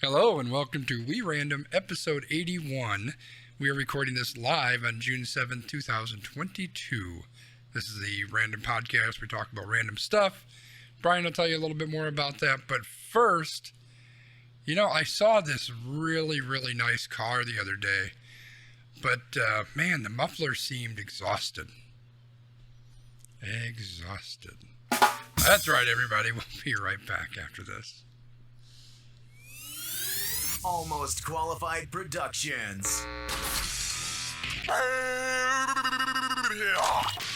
Hello and welcome to We Random episode 81. We are recording this live on June 7th, 2022. This is the Random Podcast. We talk about random stuff. Brian will tell you a little bit more about that. But first, I saw this really, really nice car the other day. But, man, the muffler seemed exhausted. That's right, everybody. We'll be right back after this. Almost Qualified Productions.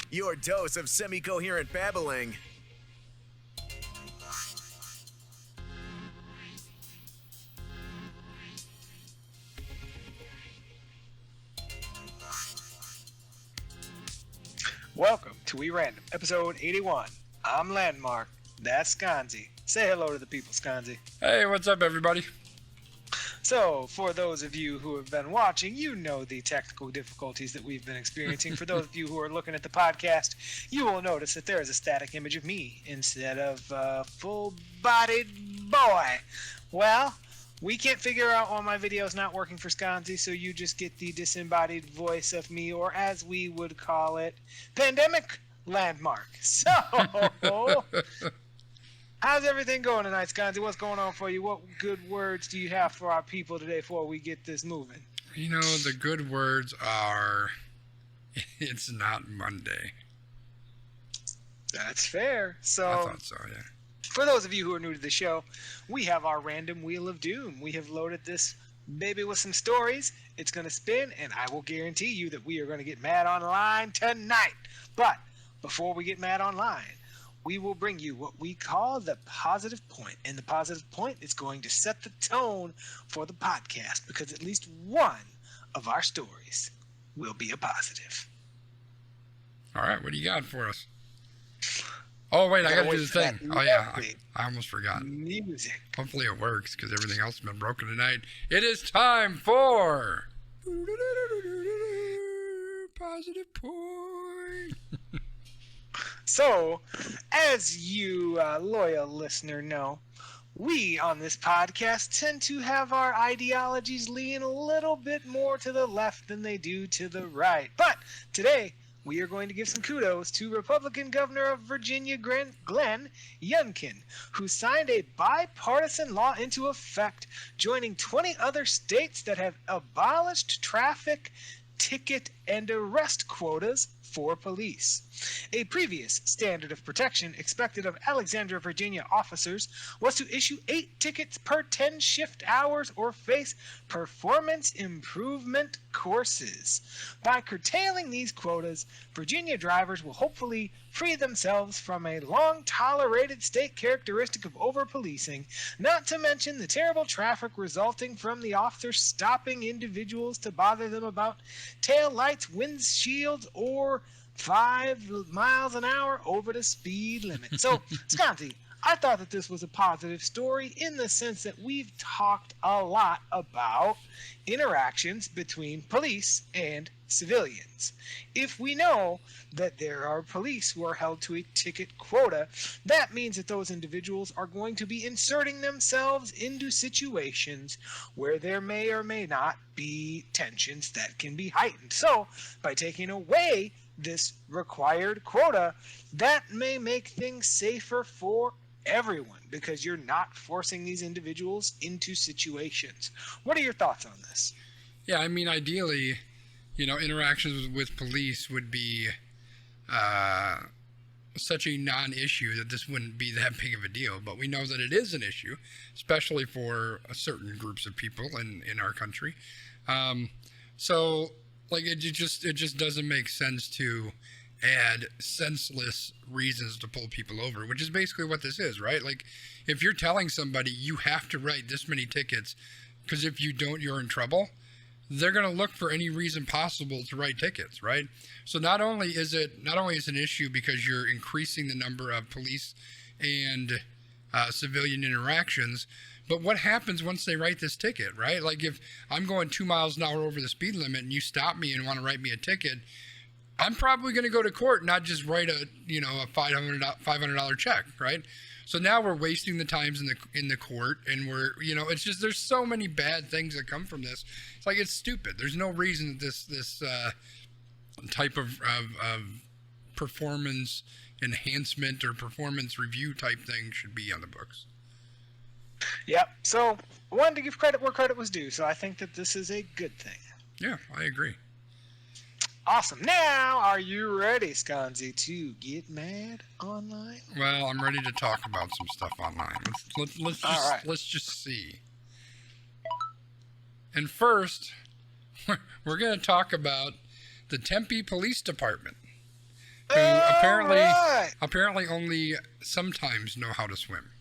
Your dose of semi-coherent babbling. Welcome to We Random, episode 81. I'm Landmark. That's Sconzi. Say hello to the people, Sconzi. Hey, what's up, everybody? So, for those of you who have been watching, you know the technical difficulties that we've been experiencing. For those of you who are looking at the podcast, you will notice that there is a static image of me instead of a full-bodied boy. Well, we can't figure out why my video is not working for Sconzi, so you just get the disembodied voice of me, or as we would call it, Pandemic Landmark. So, how's everything going tonight, Sconzi? What's going on for you? What good words do you have for our people today before we get this moving? The good words are, it's not Monday. That's fair. So, I thought so, yeah. For those of you who are new to the show, we have our random Wheel of Doom. We have loaded this baby with some stories. It's going to spin, and I will guarantee you that we are going to get mad online tonight. But before we get mad online, we will bring you what we call the positive point. And the positive point is going to set the tone for the podcast, because at least one of our stories will be a positive. All right, what do you got for us? Oh, wait, I got to do the thing. Oh, yeah, I almost forgot. Music. Hopefully it works, because everything else has been broken tonight. It is time for positive point. So, as you loyal listener know, we on this podcast tend to have our ideologies lean a little bit more to the left than they do to the right. But today, we are going to give some kudos to Republican Governor of Virginia, Glenn Youngkin, who signed a bipartisan law into effect, joining 20 other states that have abolished traffic, ticket, and arrest quotas for police. A previous standard of protection expected of Alexandria, Virginia officers was to issue 8 tickets per 10 shift hours or face performance improvement courses. By curtailing these quotas, Virginia drivers will hopefully free themselves from a long-tolerated state characteristic of over-policing, not to mention the terrible traffic resulting from the officers stopping individuals to bother them about tail lights, windshields, or 5 miles an hour over the speed limit. So, Sconzi, I thought that this was a positive story in the sense that we've talked a lot about interactions between police and civilians. If we know that there are police who are held to a ticket quota, that means that those individuals are going to be inserting themselves into situations where there may or may not be tensions that can be heightened. So, by taking away this required quota, that may make things safer for everyone, because you're not forcing these individuals into situations. What are your thoughts on this? Yeah, ideally, interactions with police would be such a non-issue that this wouldn't be that big of a deal. But we know that it is an issue, especially for certain groups of people in our country. It just doesn't make sense to add senseless reasons to pull people over, which is basically what this is, right? Like, if you're telling somebody you have to write this many tickets, because if you don't, you're in trouble, they're going to look for any reason possible to write tickets, right? So not only is it an issue because you're increasing the number of police and civilian interactions, but what happens once they write this ticket, right? Like, if I'm going 2 miles an hour over the speed limit and you stop me and want to write me a ticket, I'm probably going to go to court, not just write a $500 check, right? So now we're wasting the times in the court, and we're, it's just, there's so many bad things that come from this. It's like, it's stupid. There's no reason that this type of performance enhancement or performance review type thing should be on the books. Yep. So I wanted to give credit where credit was due. So I think that this is a good thing. Yeah, I agree. Awesome. Now, are you ready, Sconzi, to get mad online? Well, I'm ready to talk about some stuff online. Let's just see. And first, we're going to talk about the Tempe Police Department, who apparently only sometimes know how to swim.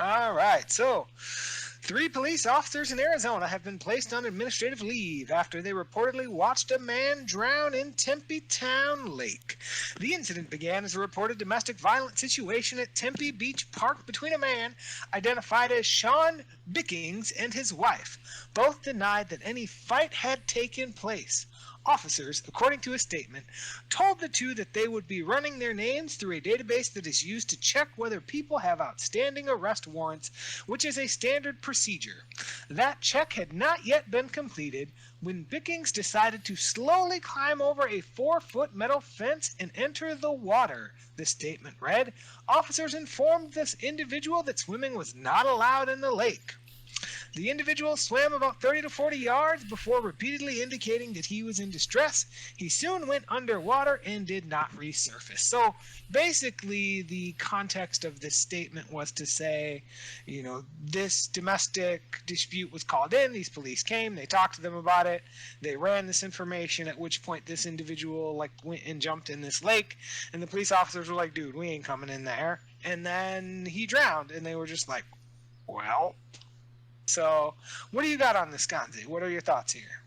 All right. So, 3 police officers in Arizona have been placed on administrative leave after they reportedly watched a man drown in Tempe Town Lake. The incident began as a reported domestic violence situation at Tempe Beach Park between a man identified as Sean Bickings and his wife. Both denied that any fight had taken place. Officers, according to a statement, told the two that they would be running their names through a database that is used to check whether people have outstanding arrest warrants, which is a standard procedure. That check had not yet been completed when Bickings decided to slowly climb over a 4-foot metal fence and enter the water. The statement read, "Officers informed this individual that swimming was not allowed in the lake." The individual swam about 30 to 40 yards before repeatedly indicating that he was in distress. He soon went underwater and did not resurface. So basically, the context of this statement was to say, this domestic dispute was called in. These police came. They talked to them about it. They ran this information, at which point this individual went and jumped in this lake. And the police officers were like, dude, we ain't coming in there. And then he drowned. And they were just like, well... So, what do you got on this, Gonzi? What are your thoughts here?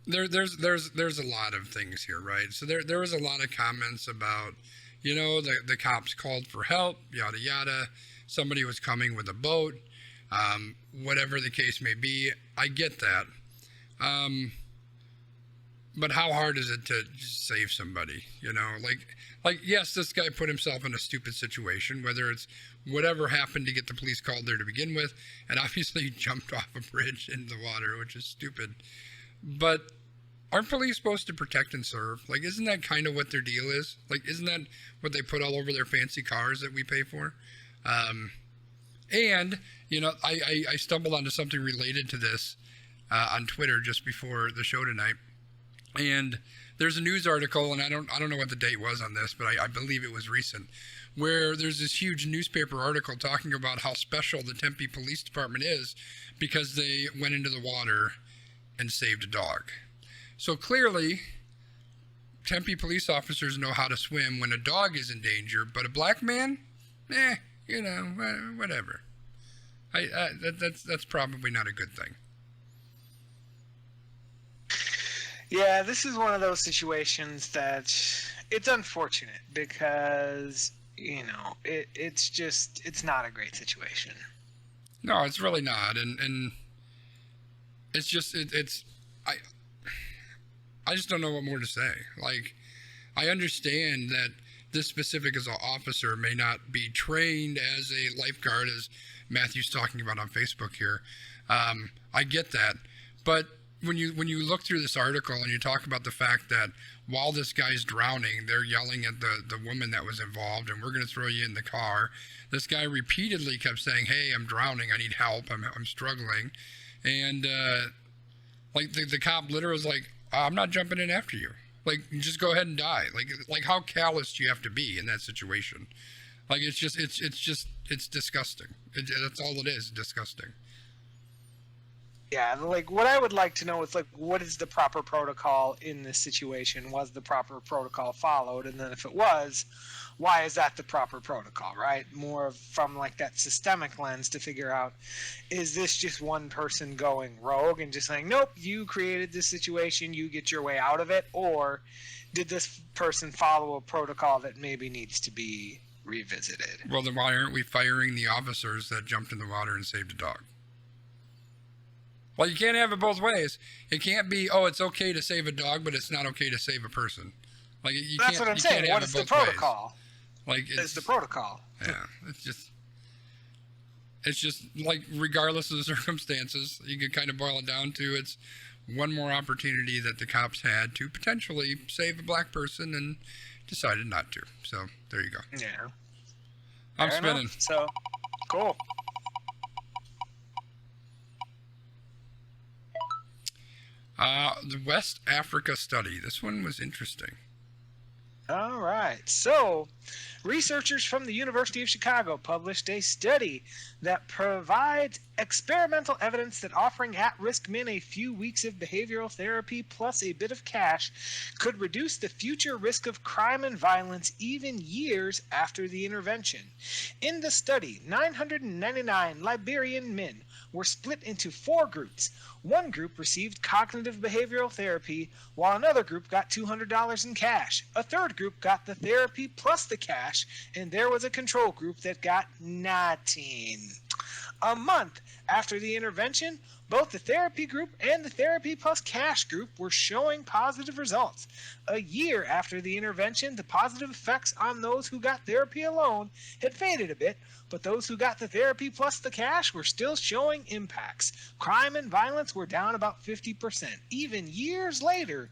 There's a lot of things here, right? So there was a lot of comments about, the cops called for help, yada yada. Somebody was coming with a boat, whatever the case may be. I get that, but how hard is it to just save somebody? Yes, this guy put himself in a stupid situation, whether it's whatever happened to get the police called there to begin with, and obviously he jumped off a bridge into the water, which is stupid. But aren't police supposed to protect and serve? Isn't that kind of what their deal is? Isn't that what they put all over their fancy cars that we pay for? And, I stumbled onto something related to this on Twitter just before the show tonight. And there's a news article, and I don't know what the date was on this, but I believe it was recent, where there's this huge newspaper article talking about how special the Tempe Police Department is because they went into the water and saved a dog. So clearly, Tempe police officers know how to swim when a dog is in danger, but a black man, whatever. That's probably not a good thing. Yeah, this is one of those situations that it's unfortunate because, it's not a great situation. No, it's really not. And it's just, I just don't know what more to say. I understand that this specific as an officer may not be trained as a lifeguard, as Matthew's talking about on Facebook here. I get that. But when you look through this article and you talk about the fact that while this guy's drowning, they're yelling at the woman that was involved, and we're going to throw you in the car. This guy repeatedly kept saying, "Hey, I'm drowning. I need help. I'm struggling." And the cop literally was like, "I'm not jumping in after you. Just go ahead and die." Like how callous do you have to be in that situation? It's disgusting. That's all it is, disgusting. Yeah, what I would like to know is what is the proper protocol in this situation? Was the proper protocol followed? And then if it was, why is that the proper protocol, right? More from that systemic lens to figure out, is this just one person going rogue and just saying, nope, you created this situation, you get your way out of it? Or did this person follow a protocol that maybe needs to be revisited? Well, then why aren't we firing the officers that jumped in the water and saved a dog? Well, you can't have it both ways. It can't be, oh, it's okay to save a dog, but it's not okay to save a person. Like you That's can't. what I'm you saying. Can't have What it is the both protocol? Ways. Like It's the protocol. Yeah, it's just like regardless of the circumstances, you can kind of boil it down to it's one more opportunity that the cops had to potentially save a black person and decided not to. So there you go. Yeah. I'm Fair spinning. enough. So, cool. The West Africa study. This one was interesting. All right. So, researchers from the University of Chicago published a study that provides experimental evidence that offering at-risk men a few weeks of behavioral therapy plus a bit of cash could reduce the future risk of crime and violence even years after the intervention. In the study, 999 Liberian men were split into 4 groups. One group received cognitive behavioral therapy, while another group got $200 in cash. A third group got the therapy plus the cash, and there was a control group that got nothing. A month after the intervention, both the therapy group and the therapy plus cash group were showing positive results. A year after the intervention, the positive effects on those who got therapy alone had faded a bit, but those who got the therapy plus the cash were still showing impacts. Crime and violence were down about 50%. Even years later,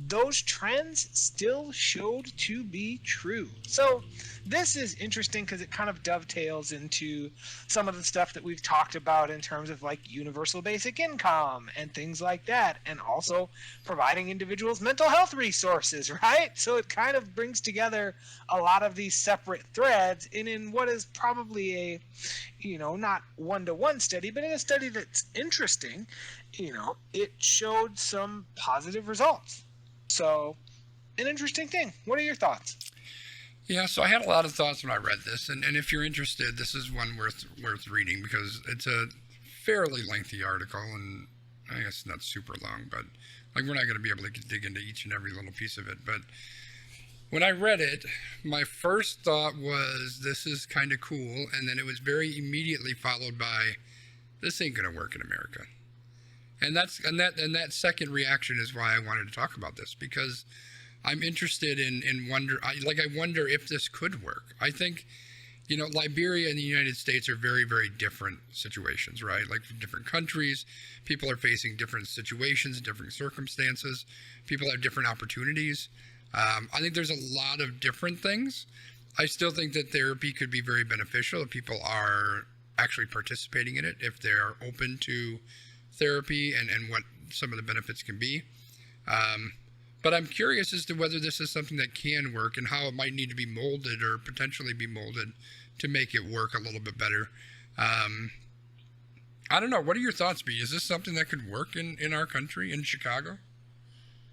those trends still showed to be true. So this is interesting because it kind of dovetails into some of the stuff that we've talked about in terms of like universal basic income and things like that, and also providing individuals mental health resources, right? So it kind of brings together a lot of these separate threads in what is probably a, not one-to-one study, but in a study that's interesting, it showed some positive results. So an interesting thing. What are your thoughts? Yeah, so I had a lot of thoughts when I read this, and if you're interested, this is one worth reading because it's a fairly lengthy article, and I guess not super long, but like we're not going to be able to dig into each and every little piece of it. But when I read it, my first thought was this is kind of cool, and then it was very immediately followed by this ain't going to work in America. And that second reaction is why I wanted to talk about this, because I'm interested in I wonder if this could work. I think, Liberia and the United States are very, very different situations, right? Like different countries, people are facing different situations, different circumstances. People have different opportunities. I think there's a lot of different things. I still think that therapy could be very beneficial if people are actually participating in it, if they're open to therapy and what some of the benefits can be. But I'm curious as to whether this is something that can work and how it might need to be molded or potentially be molded to make it work a little bit better. I don't know. What are your thoughts, B? Is this something that could work in our country, in Chicago?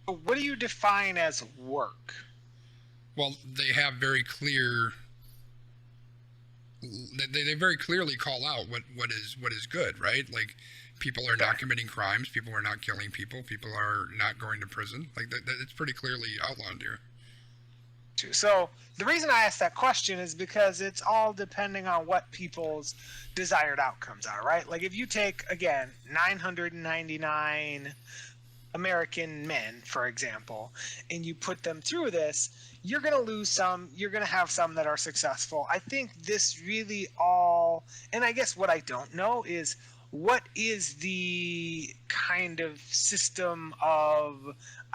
What do you define as work? Well, they have very clear. They very clearly call out what is good, right? Like, people are not committing crimes. People are not killing people. People are not going to prison. Like that, it's pretty clearly outlined here. So the reason I asked that question is because it's all depending on what people's desired outcomes are, right? Like if you take, again, 999 American men, for example, and you put them through this, you're going to lose some, you're going to have some that are successful. I think this really all, and I guess what I don't know is what is the kind of system of,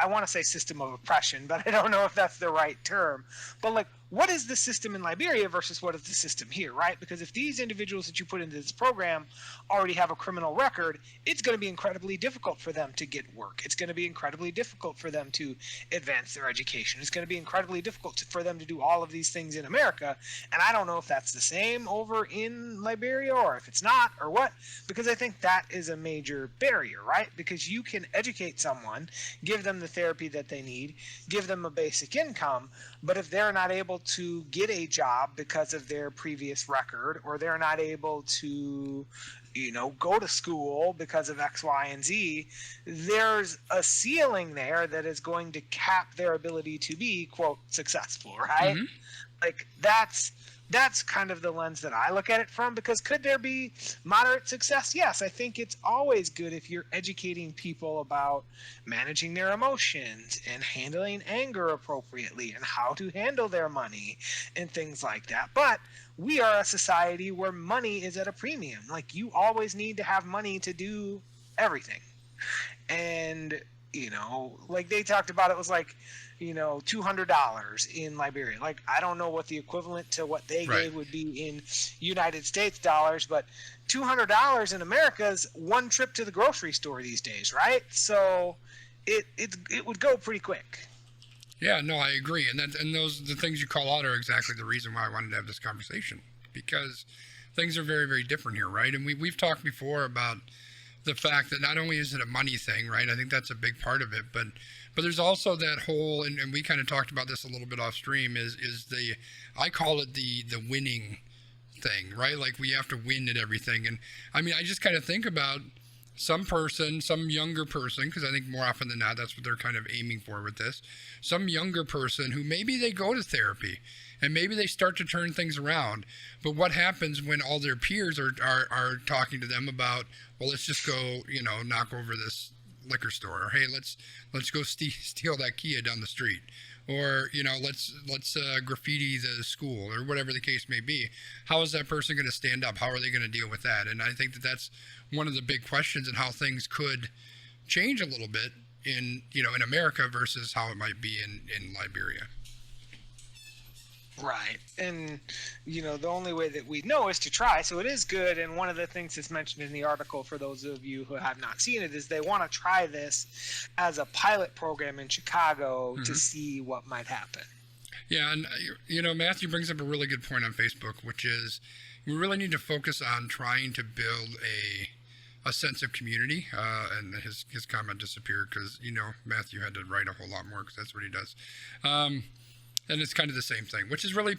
I want to say system of oppression, but I don't know if that's the right term. But like, what is the system in Liberia versus what is the system here, right? Because if these individuals that you put into this program already have a criminal record, it's going to be incredibly difficult for them to get work. It's going to be incredibly difficult for them to advance their education. It's going to be incredibly difficult for them to do all of these things in America. And I don't know if that's the same over in Liberia or if it's not or what, because I think that is a major barrier, right? Because you can educate someone, give them the therapy that they need, give them a basic income, but if they're not able to get a job because of their previous record, or they're not able to, go to school because of X, Y, and Z, there's a ceiling there that is going to cap their ability to be, quote, successful, right? Mm-hmm. Like, that's that's kind of the lens that I look at it from, because could there be moderate success? Yes, I think it's always good if you're educating people about managing their emotions and handling anger appropriately and how to handle their money and things like that. But we are a society where money is at a premium. Like, you always need to have money to do everything. And, like they talked about, it was like, $200 in Liberia. Like, I don't know what the equivalent to what they Right. gave would be in United States dollars, but $200 in America is one trip to the grocery store these days, right? So it would go pretty quick. Yeah, no, I agree. And the things you call out are exactly the reason why I wanted to have this conversation, because things are very, very different here, right? And we've talked before about the fact that not only is it a money thing, right? I think that's a big part of it, but there's also that whole, and we kind of talked about this a little bit off stream, is I call it the winning thing, right? Like, we have to win at everything. And I mean, I just kind of think about some younger person, because I think more often than not, that's what they're kind of aiming for with this. Some younger person who maybe they go to therapy and maybe they start to turn things around. But what happens when all their peers are talking to them about, well, let's just go, knock over this liquor store, or hey, let's go steal that Kia down the street, or let's graffiti the school, or whatever the case may be. How is that person going to stand up? How are they going to deal with that? And I think that that's one of the big questions, and how things could change a little bit in America versus how it might be in Liberia. Right. And, the only way that we know is to try. So it is good. And one of the things that's mentioned in the article, for those of you who have not seen it, is they want to try this as a pilot program in Chicago to see what might happen. Yeah. And, Matthew brings up a really good point on Facebook, which is we really need to focus on trying to build a sense of community. And his comment disappeared because, Matthew had to write a whole lot more because that's what he does. And it's kind of the same thing, which is really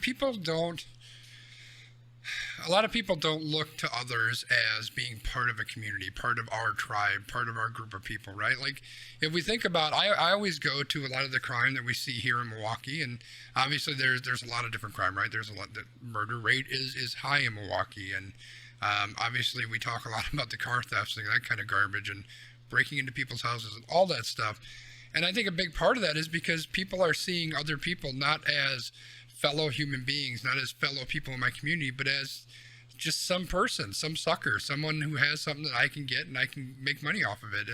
a lot of people don't look to others as being part of a community, part of our tribe, part of our group of people, right? Like, if we think about, I always go to a lot of the crime that we see here in Milwaukee, and obviously there's a lot of different crime, right? There's a lot, the murder rate is high in Milwaukee, and obviously we talk a lot about the car thefts and that kind of garbage, and breaking into people's houses and all that stuff. And I think a big part of that is because people are seeing other people not as fellow human beings, not as fellow people in my community, but as just some person, some sucker, someone who has something that I can get and I can make money off of it.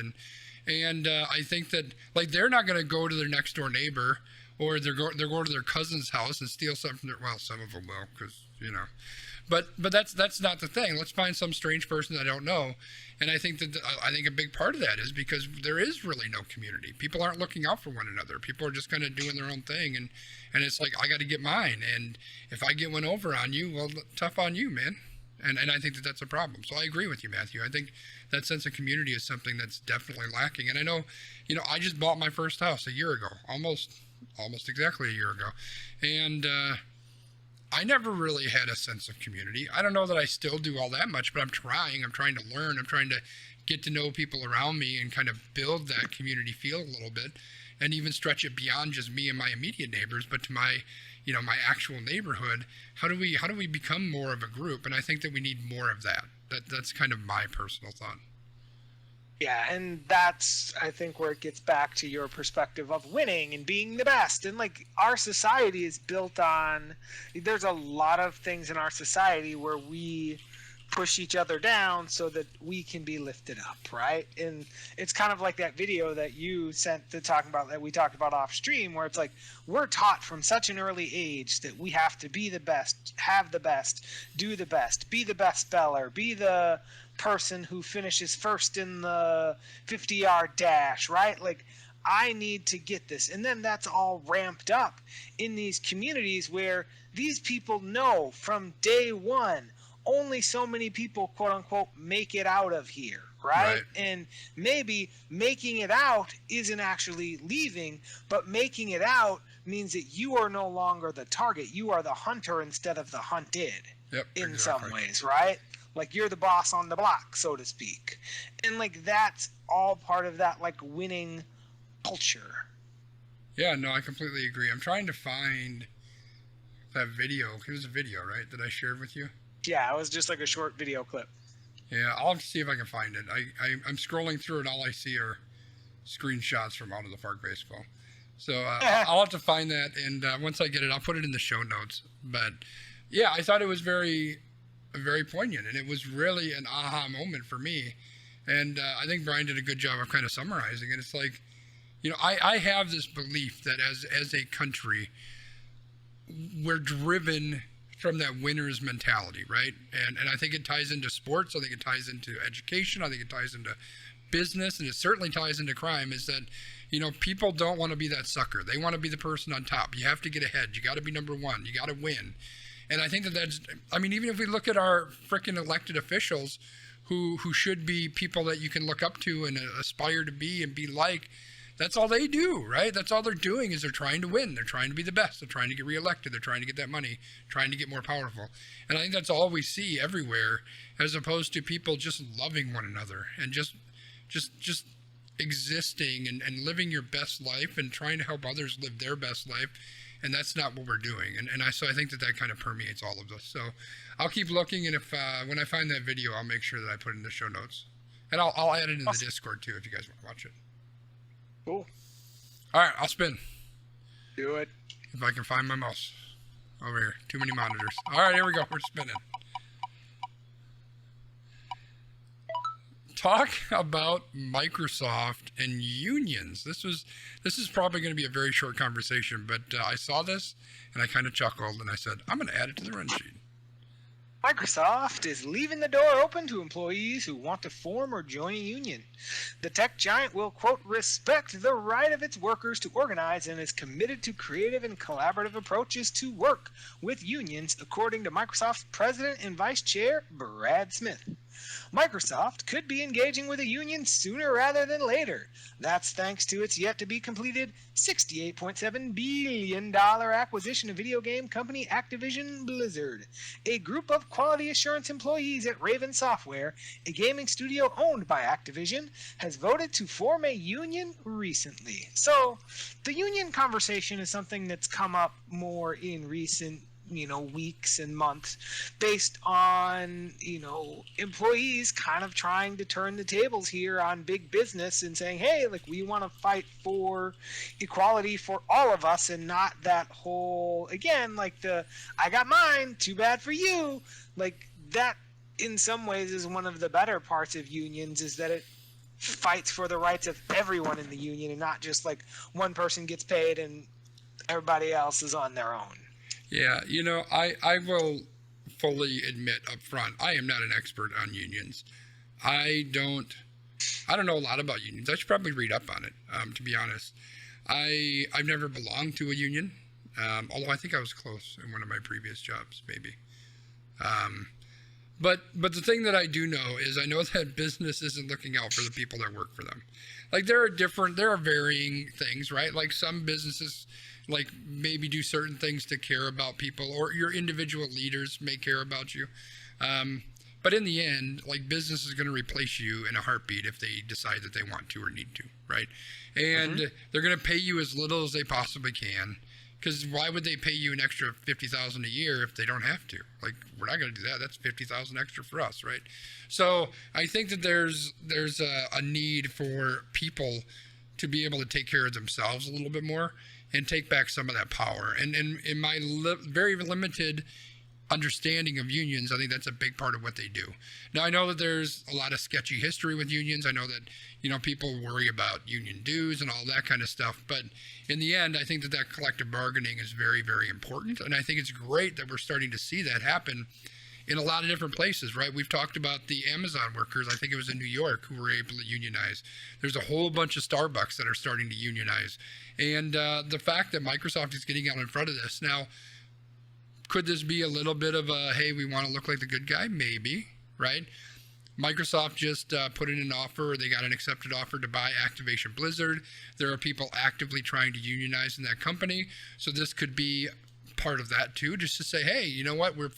And I think that, like, they're not going to go to their next door neighbor, or they're going to their cousin's house and steal something from well, some of them will, because, but that's not the thing. Let's find some strange person that I don't know. And I think that a big part of that is because there is really no community. People aren't looking out for one another. People are just kind of doing their own thing, and it's like, I got to get mine. And if I get one over on you, well, tough on you, man. And I think that that's a problem. So I agree with you, Matthew. I think that sense of community is something that's definitely lacking. And I know, I just bought my first house a year ago, almost exactly a year ago, and I never really had a sense of community. I don't know that I still do all that much, but I'm trying to learn. I'm trying to get to know people around me and kind of build that community feel a little bit, and even stretch it beyond just me and my immediate neighbors, but to my, my actual neighborhood. How do we become more of a group? And I think that we need more of that. That's kind of my personal thought. Yeah, and that's, I think, where it gets back to your perspective of winning and being the best. And, like, our society is built on, there's a lot of things in our society where we push each other down so that we can be lifted up, right? And it's kind of like that video that you sent that we talked about off stream, where it's like, we're taught from such an early age that we have to be the best, have the best, do the best, be the best speller, be the person who finishes first in the 50-yard dash, right? Like, I need to get this. And then that's all ramped up in these communities where these people know from day one, only so many people, quote unquote, make it out of here, right? And maybe making it out isn't actually leaving, but making it out means that you are no longer the target. You are the hunter instead of the hunted. Yep, in exactly. some ways, right? Like, you're the boss on the block, so to speak. And, like, that's all part of that, like, winning culture. Yeah, no, I completely agree. I'm trying to find that video. It was a video, right, that I shared with you? Yeah, it was just like a short video clip. Yeah, I'll have to see if I can find it. I'm scrolling through and all I see are screenshots from Out of the Park Baseball. So I'll have to find that, and once I get it, I'll put it in the show notes. But yeah, I thought it was very poignant, and it was really an aha moment for me. And I think Brian did a good job of kind of summarizing it. It's like, you know, I have this belief that as a country, we're driven from that winner's mentality, right? And I think it ties into sports. I think it ties into education. I think it ties into business, and it certainly ties into crime, is that, you know, people don't want to be that sucker. They want to be the person on top. You have to get ahead. You got to be number one. You got to win. And I think that's, I mean, even if we look at our freaking elected officials who should be people that you can look up to and aspire to be and be like, that's all they do, right? That's all they're doing, is they're trying to win. They're trying to be the best. They're trying to get reelected. They're trying to get that money, trying to get more powerful. And I think that's all we see everywhere, as opposed to people just loving one another and just existing and living your best life and trying to help others live their best life. And that's not what we're doing. So I think that kind of permeates all of this. So I'll keep looking, and if when I find that video, I'll make sure that I put it in the show notes. And I'll add it in the Discord too, if you guys want to watch it. Cool. All right, I'll spin. Do it. If I can find my mouse. Over here. Too many monitors. All right, here we go. We're spinning. Talk about Microsoft and unions. This is probably going to be a very short conversation, but I saw this and I kind of chuckled and I said, I'm going to add it to the run sheet. Microsoft is leaving the door open to employees who want to form or join a union. The tech giant will, quote, respect the right of its workers to organize and is committed to creative and collaborative approaches to work with unions, according to Microsoft's president and vice chair, Brad Smith. Microsoft could be engaging with a union sooner rather than later. That's thanks to its yet-to-be-completed $68.7 billion acquisition of video game company Activision Blizzard. A group of quality assurance employees at Raven Software, a gaming studio owned by Activision, has voted to form a union recently. So, the union conversation is something that's come up more in recent weeks and months, based on, employees kind of trying to turn the tables here on big business and saying, hey, like, we want to fight for equality for all of us, and not that whole, again, like I got mine, too bad for you. Like, that in some ways is one of the better parts of unions, is that it fights for the rights of everyone in the union, and not just like one person gets paid and everybody else is on their own. Yeah, I will fully admit up front, I am not an expert on unions. I don't know a lot about unions. I should probably read up on it, to be honest. I've never belonged to a union, although I think I was close in one of my previous jobs, maybe. But the thing that I do know is I know that business isn't looking out for the people that work for them. Like, there are varying things, right? Like, some businesses like maybe do certain things to care about people, or your individual leaders may care about you. But in the end, like, business is going to replace you in a heartbeat if they decide that they want to or need to, right? And they're going to pay you as little as they possibly can, because why would they pay you an extra $50,000 a year if they don't have to? Like, we're not going to do that. That's $50,000 extra for us, right? So I think that there's a need for people to be able to take care of themselves a little bit more and take back some of that power. And in my very limited understanding of unions, I think that's a big part of what they do. Now, I know that there's a lot of sketchy history with unions. I know that, people worry about union dues and all that kind of stuff. But in the end, I think that collective bargaining is very, very important. And I think it's great that we're starting to see that happen in a lot of different places, right? We've talked about the Amazon workers, I think it was in New York, who were able to unionize. There's a whole bunch of Starbucks that are starting to unionize. And the fact that Microsoft is getting out in front of this. Now, could this be a little bit of a, hey, we want to look like the good guy? Maybe, right? Microsoft just put in an offer. They got an accepted offer to buy Activision Blizzard. There are people actively trying to unionize in that company. So this could be part of that too, just to say, hey, you know what, we're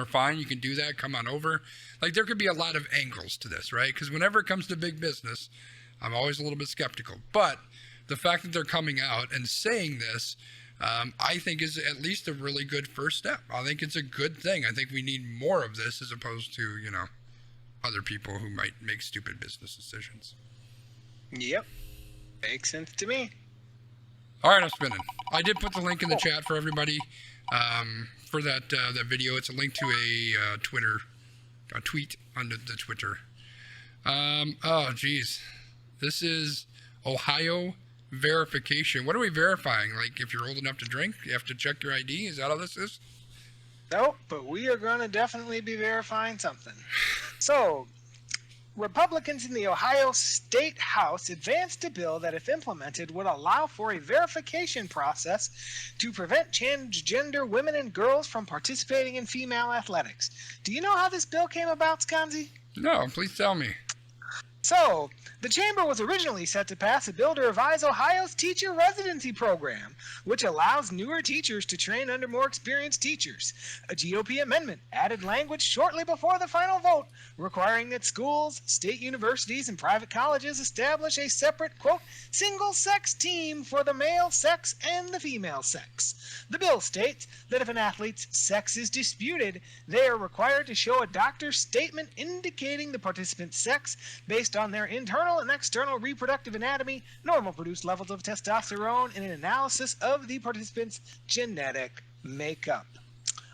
fine. You can do that. Come on over. Like, there could be a lot of angles to this, right? Because whenever it comes to big business, I'm always a little bit skeptical. But the fact that they're coming out and saying this, I think is at least a really good first step. I think it's a good thing. I think we need more of this as opposed to, other people who might make stupid business decisions. Yep. Makes sense to me. All right, I'm spinning. I did put the link in the chat for everybody for that video. It's a link to a tweet on the Twitter. Oh, geez. This is Ohio verification. What are we verifying? Like, if you're old enough to drink, you have to check your ID? Is that all this is? Nope, but we are going to definitely be verifying something. So, Republicans in the Ohio State House advanced a bill that, if implemented, would allow for a verification process to prevent transgender women and girls from participating in female athletics. Do you know how this bill came about, Skanzi? No, please tell me. So, the chamber was originally set to pass a bill to revise Ohio's teacher residency program, which allows newer teachers to train under more experienced teachers. A GOP amendment added language shortly before the final vote, requiring that schools, state universities, and private colleges establish a separate, quote, single-sex team for the male sex and the female sex. The bill states that if an athlete's sex is disputed, they are required to show a doctor's statement indicating the participant's sex based on their internal and external reproductive anatomy, normal produced levels of testosterone, and an analysis of the participant's genetic makeup.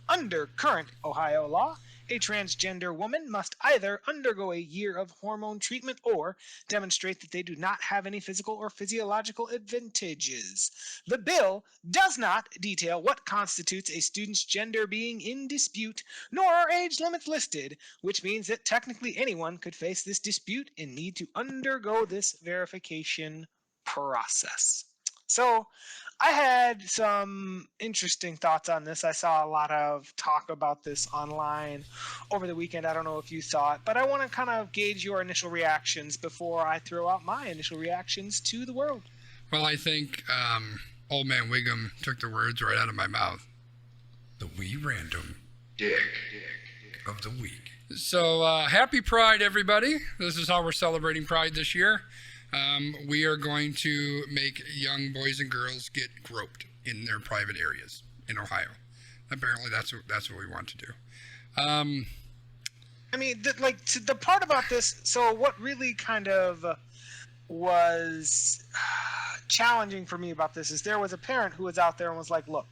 Under current Ohio law, a transgender woman must either undergo a year of hormone treatment or demonstrate that they do not have any physical or physiological advantages. The bill does not detail what constitutes a student's gender being in dispute, nor are age limits listed, which means that technically anyone could face this dispute and need to undergo this verification process. So, I had some interesting thoughts on this. I saw a lot of talk about this online over the weekend. I don't know if you saw it, but I want to kind of gauge your initial reactions before I throw out my initial reactions to the world. Well, I think Old Man Wiggum took the words right out of my mouth. The wee random dick of the week. So, happy Pride, everybody. This is how we're celebrating Pride this year. We are going to make young boys and girls get groped in their private areas in Ohio. Apparently, that's what we want to do. I mean, the part about this. So, what really kind of was challenging for me about this is there was a parent who was out there and was like, look,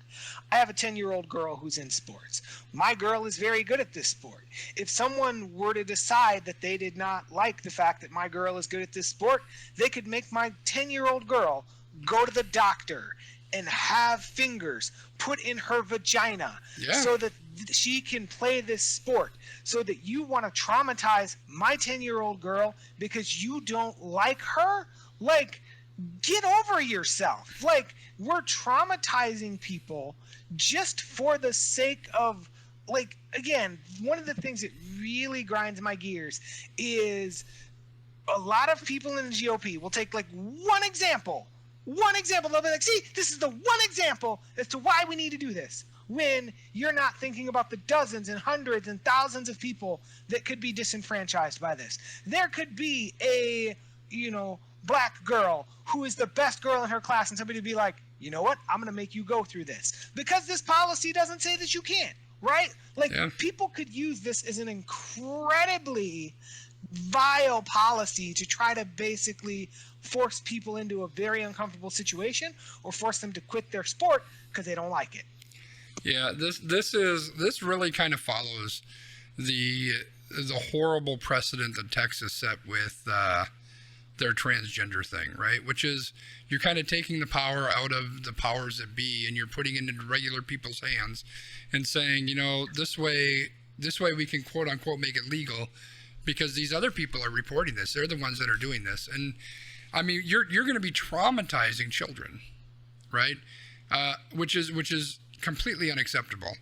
I have a 10-year-old girl who's in sports. My girl is very good at this sport. If someone were to decide that they did not like the fact that my girl is good at this sport, they could make my 10-year-old girl go to the doctor and have fingers put in her vagina so that she can play this sport. So that you want to traumatize my 10-year-old girl because you don't like her? Like, get over yourself. Like, we're traumatizing people just for the sake of, like, again, one of the things that really grinds my gears is a lot of people in the GOP will take, like, one example. They'll be like, see, this is the one example as to why we need to do this. When you're not thinking about the dozens and hundreds and thousands of people that could be disenfranchised by this. There could be a, black girl who is the best girl in her class, and somebody would be like, you know what, I'm going to make you go through this. Because this policy doesn't say that you can't, right? Like, people could use this as an incredibly vile policy to try to basically force people into a very uncomfortable situation or force them to quit their sport because they don't like it. Yeah, this really kind of follows the horrible precedent that Texas set with their transgender thing, right? Which is you're kind of taking the power out of the powers that be and you're putting it into regular people's hands and saying, this way we can quote unquote make it legal because these other people are reporting this. They're the ones that are doing this. And I mean, you're going to be traumatizing children, right? Which is completely unacceptable.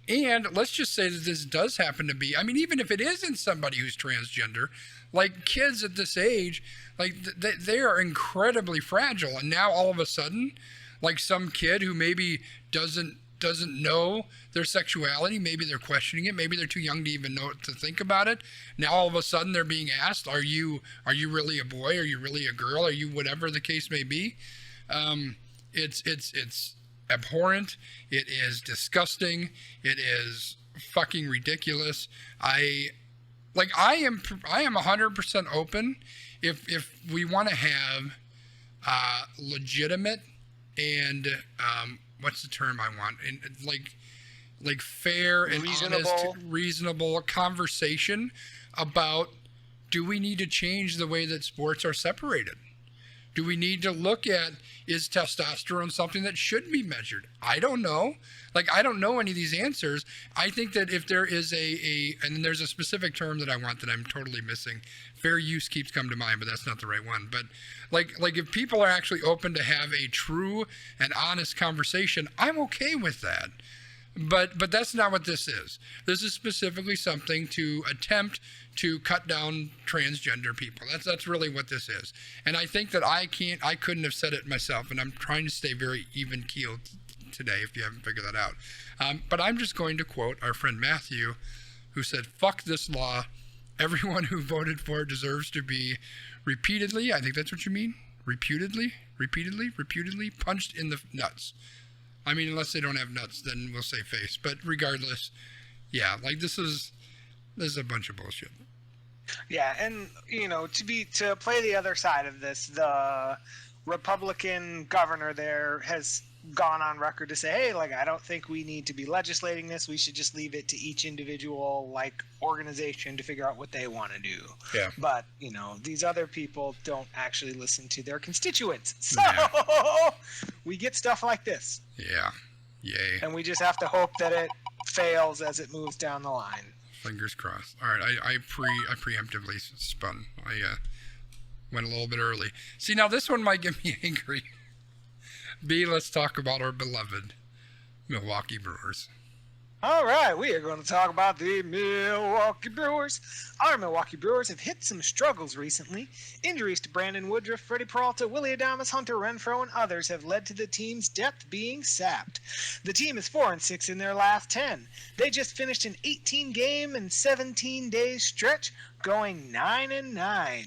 And let's just say that this does happen to be, I mean, even if it isn't somebody who's transgender, like kids at this age, like they are incredibly fragile. And now all of a sudden, like some kid who maybe doesn't know their sexuality, maybe they're questioning it, maybe they're too young to even know to think about it. Now all of a sudden they're being asked, are you really a boy? Are you really a girl? Are you whatever the case may be? It's abhorrent. It is disgusting. It is fucking ridiculous. I am 100% open if we want to have legitimate and what's the term I want? And like fair and honest, reasonable conversation about, do we need to change the way that sports are separated? Do we need to look at, is testosterone something that should be measured? I don't know. Like, I don't know any of these answers. I think that if there is and there's a specific term that I want that I'm totally missing. Fair use keeps coming to mind, but that's not the right one. But like if people are actually open to have a true and honest conversation, I'm okay with that. But that's not what this is. This is specifically something to attempt to cut down transgender people. That's really what this is. And I think that I couldn't have said it myself, and I'm trying to stay very even keeled today if you haven't figured that out. But I'm just going to quote our friend Matthew, who said, "Fuck this law. Everyone who voted for it deserves to be repeatedly," I think that's what you mean, repeatedly punched in the nuts. I mean, unless they don't have nuts, then we'll say face. But regardless, yeah, like this is a bunch of bullshit. Yeah, and to play the other side of this, the Republican governor there has gone on record to say, hey, like, I don't think we need to be legislating this. We should just leave it to each individual, like, organization to figure out what they want to do. Yeah. But, these other people don't actually listen to their constituents. So we get stuff like this. Yeah. Yay. And we just have to hope that it fails as it moves down the line. Fingers crossed. All right, I preemptively spun. I went a little bit early. See, now this one might get me angry. B, let's talk about our beloved Milwaukee Brewers. All right, we are going to talk about the Milwaukee Brewers. Our Milwaukee Brewers have hit some struggles recently. Injuries to Brandon Woodruff, Freddie Peralta, Willie Adames, Hunter Renfroe, and others have led to the team's depth being sapped. The team is 4-6 in their last 10. They just finished an 18-game and 17-day stretch, going 9-9.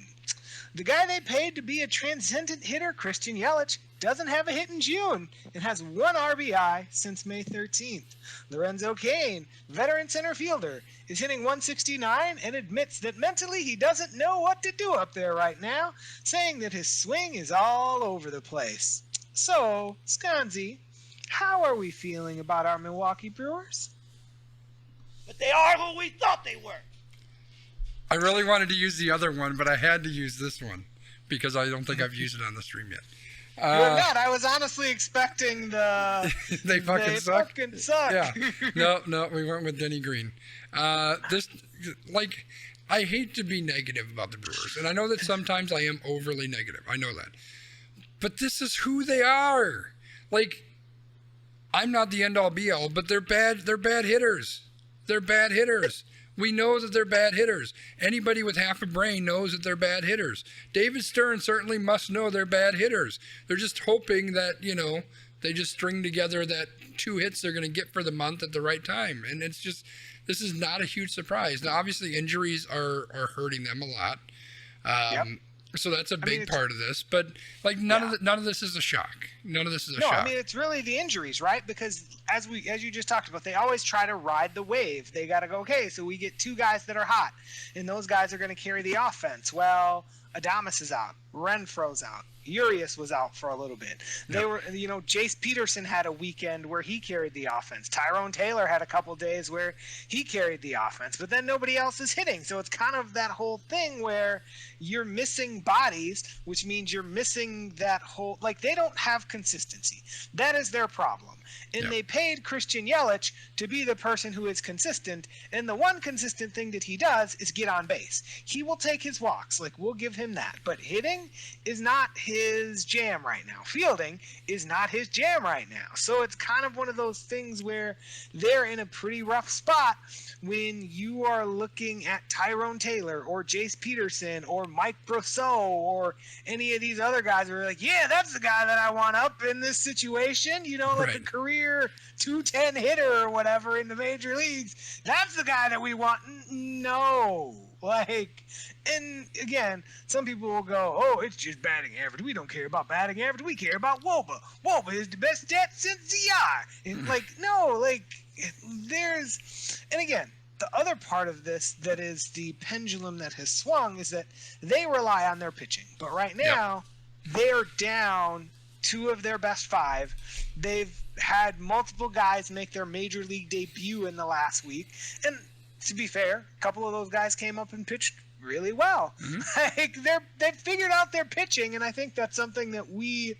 The guy they paid to be a transcendent hitter, Christian Yelich, doesn't have a hit in June and has 1 RBI since May 13th. Lorenzo Cain, veteran center fielder, is hitting 169 and admits that mentally he doesn't know what to do up there right now, saying that his swing is all over the place. So, Sconzi, how are we feeling about our Milwaukee Brewers? But they are who we thought they were. I really wanted to use the other one, but I had to use this one because I don't think I've used it on the stream yet. You're not. I was honestly expecting the they fucking suck. Fucking suck. Yeah. No, we went with Denny Green. I hate to be negative about the Brewers, and I know that sometimes I am overly negative. I know that. But this is who they are. Like, I'm not the end-all be-all, but they're bad hitters. They're bad hitters. We know that they're bad hitters. Anybody with half a brain knows that they're bad hitters. David Stern certainly must know they're bad hitters. They're just hoping that, they just string together that 2 hits they're going to get for the month at the right time. And it's just, this is not a huge surprise. Now, obviously, injuries are hurting them a lot. Yep. So that's a big part of this, but like none of this is a shock. None of this is a shock. No, I mean it's really the injuries, right? Because as you just talked about, they always try to ride the wave. They got to go, okay, so we get 2 guys that are hot, and those guys are going to carry the offense. Well, Adames is out, Renfroe's out, Urias was out for a little bit. They were, Jace Peterson had a weekend where he carried the offense. Tyrone Taylor had a couple days where he carried the offense, but then nobody else is hitting. So it's kind of that whole thing where you're missing bodies, which means you're missing that whole, like, they don't have consistency. That is their problem. And they paid Christian Yelich to be the person who is consistent, and the one consistent thing that he does is get on base. He will take his walks, like, we'll give him that. But hitting is not his jam right now. Fielding is not his jam right now. So it's kind of one of those things where they're in a pretty rough spot when you are looking at Tyrone Taylor or Jace Peterson or Mike Brousseau or any of these other guys who are like, yeah, that's the guy that I want up in this situation, like a career 210 hitter or whatever in the major leagues. That's the guy that we want. No. Like, and again, some people will go, oh, it's just batting average. We don't care about batting average. We care about WOBA. WOBA is the best stat since ZR. And like, no, like, and again, the other part of this that is the pendulum that has swung is that they rely on their pitching. But right now, they're down 2 of their best 5. They've had multiple guys make their major league debut in the last week. And to be fair, a couple of those guys came up and pitched really well. Like they've figured out their pitching, and I think that's something that we,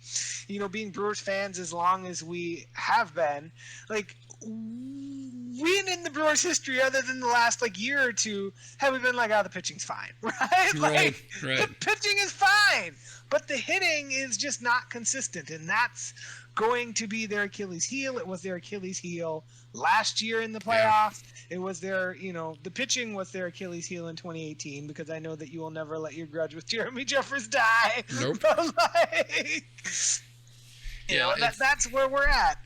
being Brewers fans as long as we have been, like, when in the Brewers history, other than the last year or two, have we been like, oh, the pitching's fine, right? Right. The pitching is fine, but the hitting is just not consistent, and that's going to be their Achilles heel. It was their Achilles heel last year in the playoffs. It was their, the pitching was their Achilles heel in 2018, because I know that you will never let your grudge with Jeremy Jeffers die. Nope. But that's where we're at.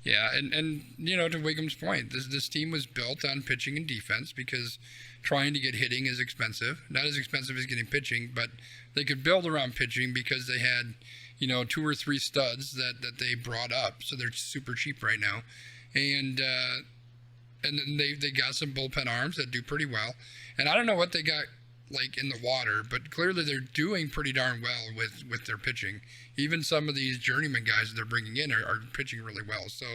Yeah, and to Wiggum's point, this team was built on pitching and defense, because trying to get hitting is expensive. Not as expensive as getting pitching, but they could build around pitching because they had, 2 or 3 studs that they brought up, so they're super cheap right now. And then they got some bullpen arms that do pretty well. And I don't know what they got in the water, but clearly they're doing pretty darn well with their pitching. Even some of these journeyman guys that they're bringing in are pitching really well. So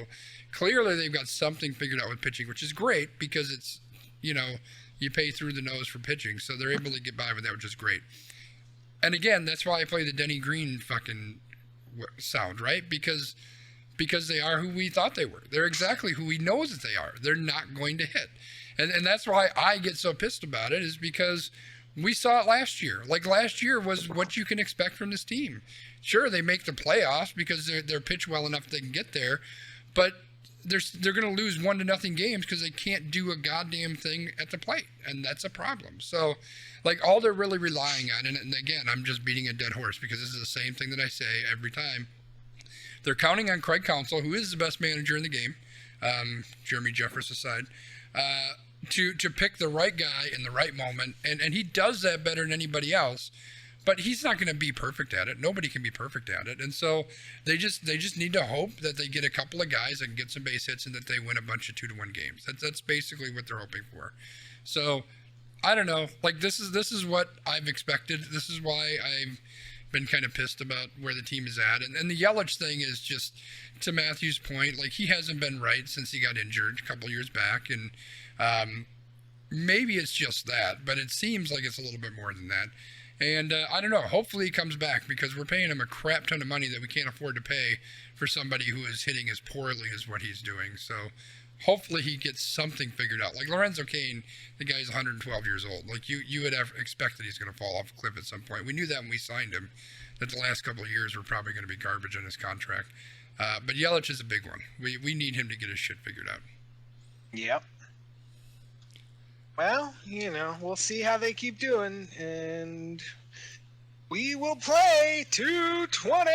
clearly they've got something figured out with pitching, which is great, because it's, you pay through the nose for pitching. So they're able to get by with that, which is great. And again, that's why I play the Denny Green fucking sound, right? Because they are who we thought they were. They're exactly who he knows that they are. They're not going to hit. And that's why I get so pissed about it, is because we saw it last year. Last year was what you can expect from this team. Sure, they make the playoffs because they're pitched well enough they can get there, but they're going to lose 1-0 games because they can't do a goddamn thing at the plate, and that's a problem. So, all they're really relying on, and again, I'm just beating a dead horse because this is the same thing that I say every time. They're counting on Craig Counsell, who is the best manager in the game, Jeremy Jeffers aside, to pick the right guy in the right moment, and he does that better than anybody else. But he's not going to be perfect at it. Nobody can be perfect at it, and so they just need to hope that they get a couple of guys that can get some base hits and that they win a bunch of 2-1 games. That's basically what they're hoping for. So I don't know. This is what I've expected. This is why I've been kind of pissed about where the team is at. And the Yelich thing is just, to Matthew's point, he hasn't been right since he got injured a couple years back. And maybe it's just that, but it seems like it's a little bit more than that. And I don't know. Hopefully he comes back, because we're paying him a crap ton of money that we can't afford to pay for somebody who is hitting as poorly as what he's doing. So hopefully he gets something figured out. Lorenzo Cain, the guy's 112 years old. You would have expected he's going to fall off a cliff at some point. We knew that when we signed him, that the last couple of years were probably going to be garbage on his contract. But Yelich is a big one. We need him to get his shit figured out. Yep. Well, we'll see how they keep doing, and we will play 220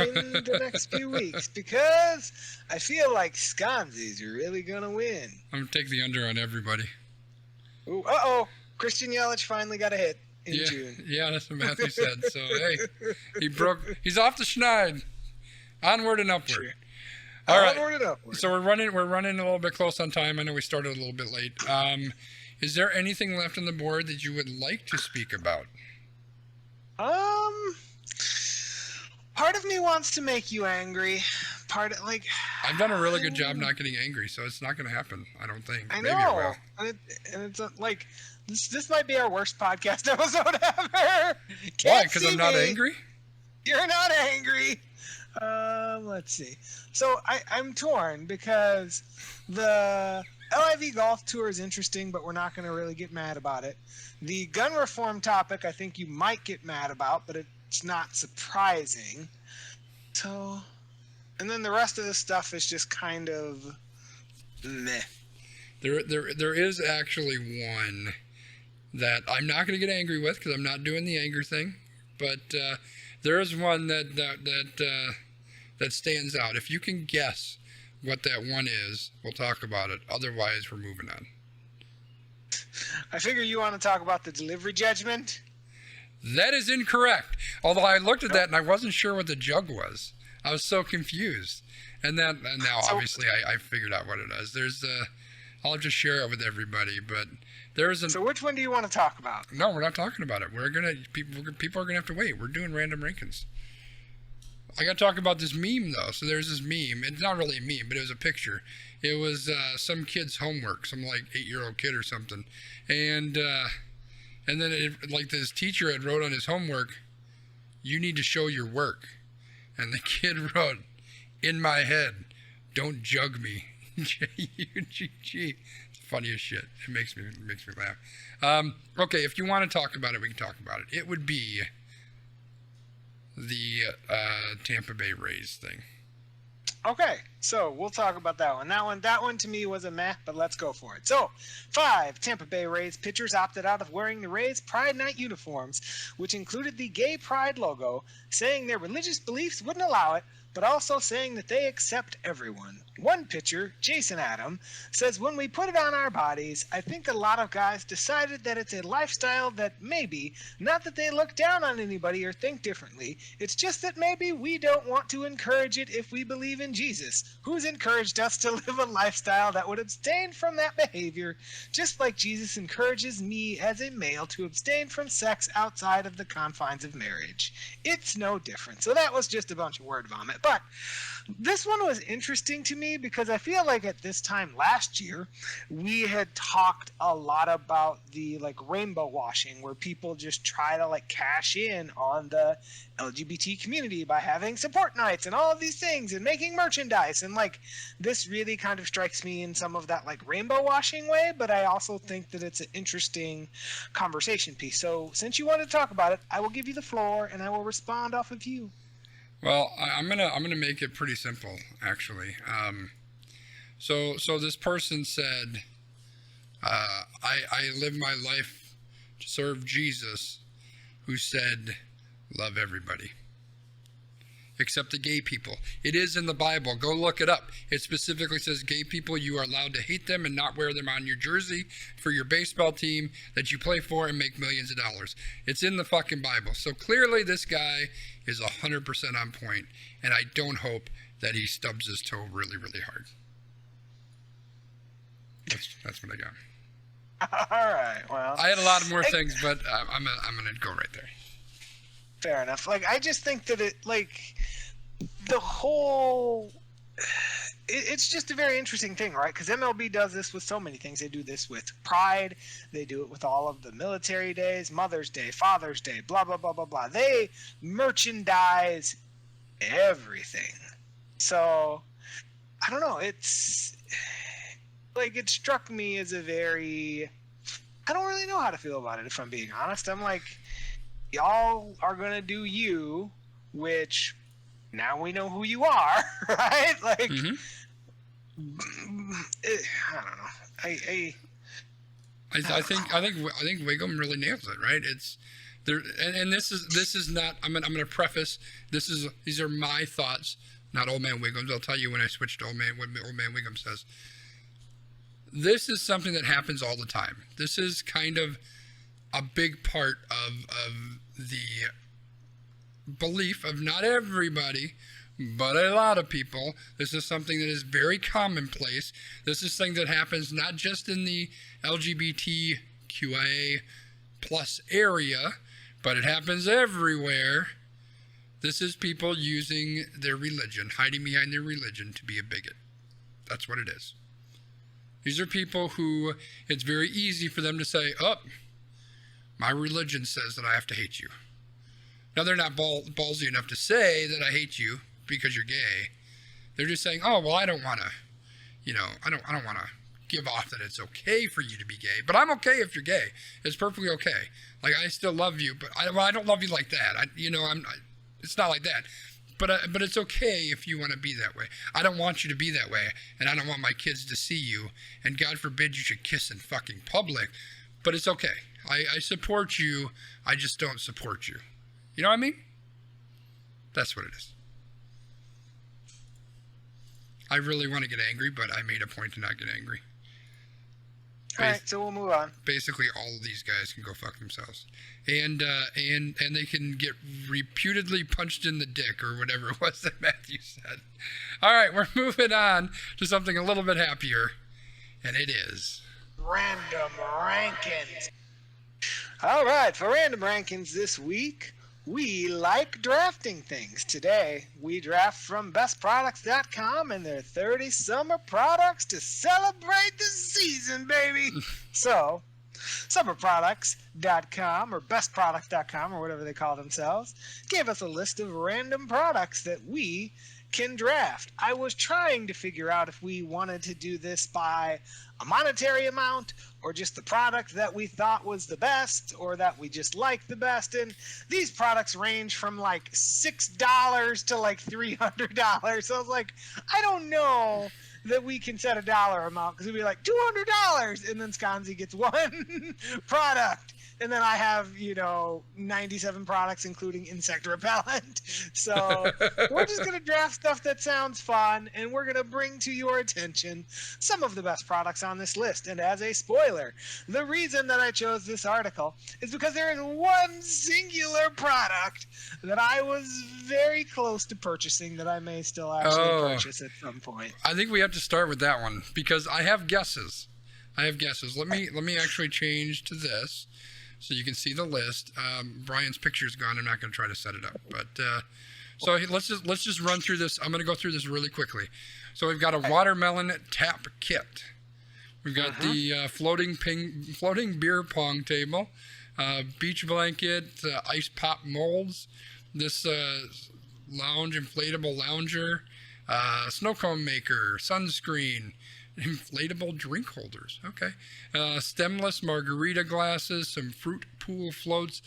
in the next few weeks, because I feel like Sconzi's really going to win. I'm going to take the under on everybody. Ooh, Christian Yelich finally got a hit in June. Yeah, that's what Matthew said. So, hey, he's off the schneid. Onward and upward. Sure. All right. So we're running a little bit close on time. I know we started a little bit late. Is there anything left on the board that you would like to speak about? Part of me wants to make you angry. I've done a really good job not getting angry, so it's not going to happen. I don't think. I Maybe know. it will. And it's this might be our worst podcast episode ever. Why? Because I'm not angry? You're not angry. Let's see. So I'm torn, because the LIV Golf Tour is interesting, but we're not going to really get mad about it. The gun reform topic, I think you might get mad about, but it's not surprising. So, and then the rest of the stuff is just kind of meh. There is actually one that I'm not going to get angry with, because I'm not doing the anger thing, but there is one that stands out. If you can guess what that one is, we'll talk about it. Otherwise, we're moving on. I figure you want to talk about the delivery judgment. That is incorrect. Although I looked at that and I wasn't sure what the jug was. I was so confused. And now obviously I figured out what it is. I'll just share it with everybody, but So which one do you want to talk about? No, we're not talking about it. People are gonna have to wait. We're doing random rankings. I got to talk about this meme though. So there's this meme. It's not really a meme, but it was a picture. It was some kid's homework, some like 8-year-old kid or something, and then this teacher had wrote on his homework, "You need to show your work," and the kid wrote, "In my head, don't jug me." J-U-G-G. It's funny as shit. It makes me laugh. Okay, if you want to talk about it, we can talk about it. It would be the Tampa Bay Rays thing. Okay, so we'll talk about that one. That one to me was a meh, but let's go for it. So, 5 Tampa Bay Rays pitchers opted out of wearing the Rays Pride Night uniforms, which included the gay pride logo, saying their religious beliefs wouldn't allow it, but also saying that they accept everyone. One pitcher, Jason Adam, says, "When we put it on our bodies, I think a lot of guys decided that it's a lifestyle that maybe, not that they look down on anybody or think differently, it's just that maybe we don't want to encourage it if we believe in Jesus, who's encouraged us to live a lifestyle that would abstain from that behavior, just like Jesus encourages me as a male to abstain from sex outside of the confines of marriage. It's no different." So that was just a bunch of word vomit. But this one was interesting to me because I feel like at this time last year, we had talked a lot about the rainbow washing, where people just try to cash in on the LGBT community by having support nights and all of these things and making merchandise. And this really kind of strikes me in some of that rainbow washing way, but I also think that it's an interesting conversation piece. So since you want to talk about it, I will give you the floor and I will respond off of you. Well, I'm gonna make it pretty simple, actually. So this person said, I live my life to serve Jesus, who said, love everybody, except the gay people. It is in the Bible. Go look it up. It specifically says gay people, you are allowed to hate them and not wear them on your jersey for your baseball team that you play for and make millions of dollars. It's in the fucking Bible. So clearly this guy is 100% on point, and I don't hope that he stubs his toe really, really hard. That's what I got. All right. Well, I had a lot more things, but I'm gonna go right there. Fair enough. I just think that the whole, it's just a very interesting thing, right? Because MLB does this with so many things. They do this with Pride. They do it with all of the military days, Mother's Day, Father's Day, blah, blah, blah, blah, blah. They merchandise everything. So, I don't know. It's, it struck me as a very, I don't really know how to feel about it, if I'm being honest. I'm y'all are going to do you, which now we know who you are, right? Mm-hmm. I don't know. I think Wiggum really nails it, right? It's there, and this is not. I'm gonna preface. These are my thoughts, not Old Man Wiggum's. I'll tell you when I switch to Old Man Wiggum says. This is something that happens all the time. This is kind of a big part of the belief of not everybody, but a lot of people. This is something that is very commonplace. This is something that happens not just in the LGBTQIA plus area, but it happens everywhere. This is people using their religion, hiding behind their religion to be a bigot. That's what it is. These are people who it's very easy for them to say, oh, my religion says that I have to hate you. Now, they're not ballsy enough to say that I hate you because you're gay. They're just saying, oh, well, I don't want to, I don't want to give off that it's okay for you to be gay, but I'm okay if you're gay. It's perfectly okay. I still love you, but I don't love you like that. It's not like that. But it's okay if you want to be that way. I don't want you to be that way, and I don't want my kids to see you, and God forbid you should kiss in fucking public, but it's okay. I support you, I just don't support you. You know what I mean? That's what it is. I really want to get angry, but I made a point to not get angry. All right, so we'll move on. Basically, all of these guys can go fuck themselves, and they can get reputedly punched in the dick or whatever it was that Matthew said. All right, we're moving on to something a little bit happier, and it is Random Rankings. All right, for Random Rankings this week, we like drafting things. Today, we draft from bestproducts.com and their 30 summer products to celebrate the season, baby. So, summerproducts.com or bestproducts.com or whatever they call themselves gave us a list of random products that we can draft. I was trying to figure out if we wanted to do this by a monetary amount or just the product that we thought was the best or that we just liked the best. And these products range from like $6 to like $300. So I was like, I don't know that we can set a dollar amount because it'd be like $200 and then Sconzi gets one product. And then I have, 97 products, including insect repellent. So we're just going to draft stuff that sounds fun, and we're going to bring to your attention some of the best products on this list. And as a spoiler, the reason that I chose this article is because there is one singular product that I was very close to purchasing that I may still actually purchase at some point. I think we have to start with that one because I have guesses. Let me actually change to this. So you can see the list. Brian's picture is gone. I'm not going to try to set it up, but so let's just run through this. I'm going to go through this really quickly. So we've got a watermelon tap kit. We've got the floating beer pong table, beach blanket, ice pop molds. This inflatable lounger, snow cone maker, sunscreen. Inflatable drink holders. Okay. Stemless margarita glasses, some fruit pool floats,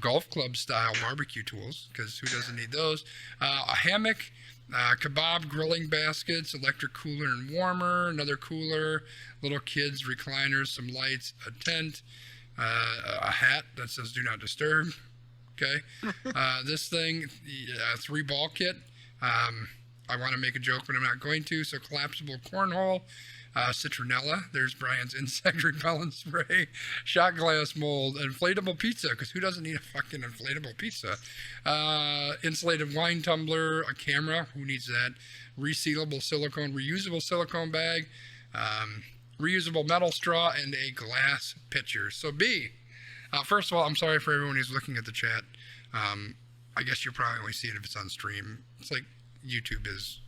golf club style barbecue tools, because who doesn't need those? A hammock, kebab grilling baskets, electric cooler and warmer, another cooler, little kids recliners, some lights, a tent, a hat that says do not disturb. Okay. This thing, 3-ball kit. I want to make a joke, but I'm not going to. So collapsible cornhole, citronella. There's Brian's insect repellent spray, shot glass mold, inflatable pizza, because who doesn't need a fucking inflatable pizza? Insulated wine tumbler, a camera. Who needs that? Resealable silicone, reusable silicone bag, reusable metal straw, and a glass pitcher. So B, first of all, I'm sorry for everyone who's looking at the chat. I guess you'll probably only see it if it's on stream. It's like YouTube is